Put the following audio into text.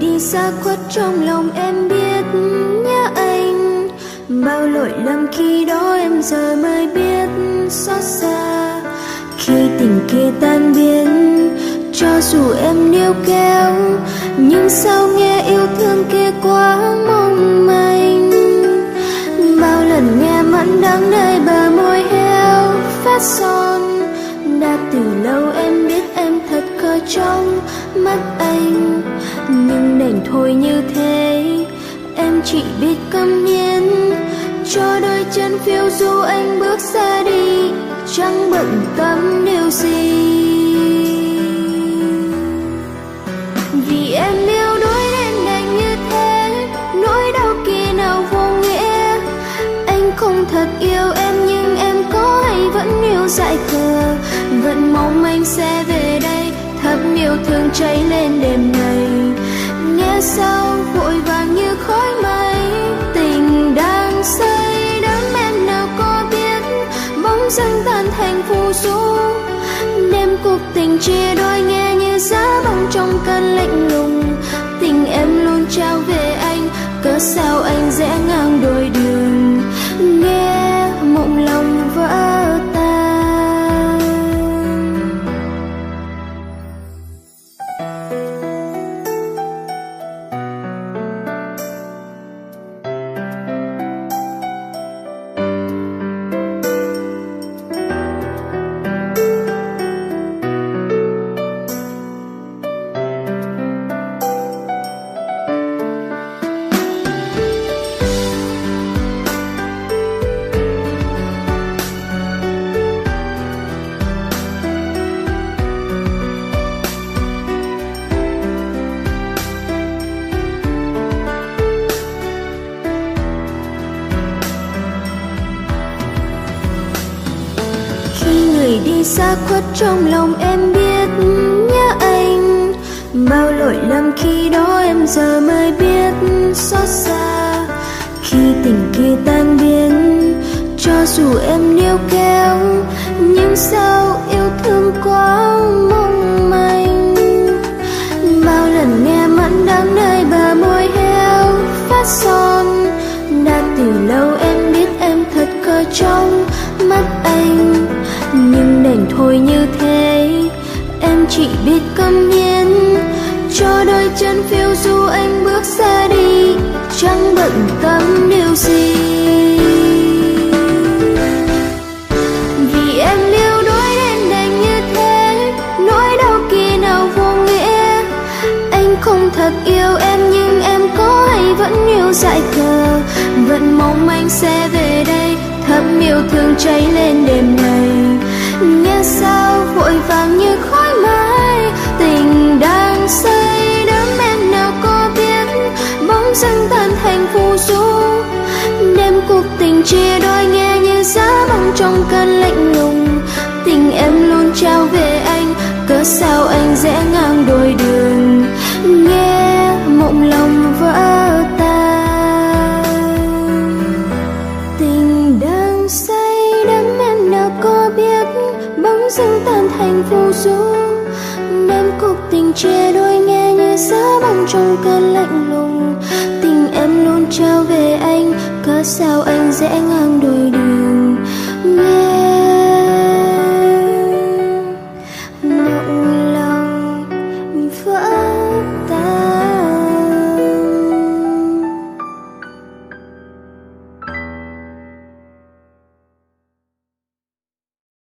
Đi xa khuất trong lòng em biết nhớ anh, bao lỗi lầm khi đó em giờ mới biết xót xa. Khi tình kia tan biến, cho dù em níu kéo, nhưng sao nghe yêu thương kia quá mong manh. Bao lần nghe mặn đắng nơi bờ môi heo phát son, đã từ lâu em biết em thật khờ trong mắt anh. Nhưng đành thôi như thế, em chỉ biết câm nhiên, cho đôi chân phiêu du anh bước xa đi, chẳng bận tâm điều gì. Vì em yêu đuối nên đành như thế, nỗi đau kia nào vô nghĩa. Anh không thật yêu em nhưng em có hay vẫn yêu dại khờ, vẫn mong anh sẽ về đây, thầm yêu thương cháy lên đêm này. Nghe sao vội vàng như khói mây, tình đang say đắm em nào có biết, bóng dưng tan thành phù du. Đêm cuộc tình chia đôi nghe như giá băng trong cơn lạnh lùng, tình em luôn trao về anh, cớ sao anh rẽ ngang đôi đường, nghe mộng lòng vỡ tan. Đi xa khuất trong lòng em biết nhớ anh, bao lỗi lầm khi đó em giờ mới biết xót xa. Khi tình kia tan biến, cho dù em níu kéo, nhưng sao yêu thương quá mong manh. Bao lần nghe mặn đắng nơi bờ môi heo phát son, đã từ lâu em biết em thật khờ trong mắt anh. Nhưng đành thôi như thế, em chỉ biết câm nhiên, cho đôi chân phiêu du anh bước xa đi, chẳng bận tâm điều gì. Vì em yêu đuối nên đành như thế, nỗi đau kia nào vô nghĩa. Anh không thật yêu em nhưng em có hay vẫn yêu dại khờ, vẫn mong anh sẽ về đây, thầm yêu thương cháy lên đêm này. Nghe sao vội vàng như khói mây, tình đang say đắm em nào có biết, bóng dưng tan thành phù du. Đêm cuộc tình chia đôi nghe như giá băng trong cơn lạnh lùng, tình em luôn trao về anh, cớ sao anh rẽ ngang đôi đường, nghe mộng lòng vỡ tan. Tình đang say đắm em nào có biết, bóng dưng tan thành phù du. Đêm cuộc tình chia đôi nghe như giá băng trong cơn lạnh lùng, tình em luôn trao về anh, cớ sao anh rẽ ngang đôi đường.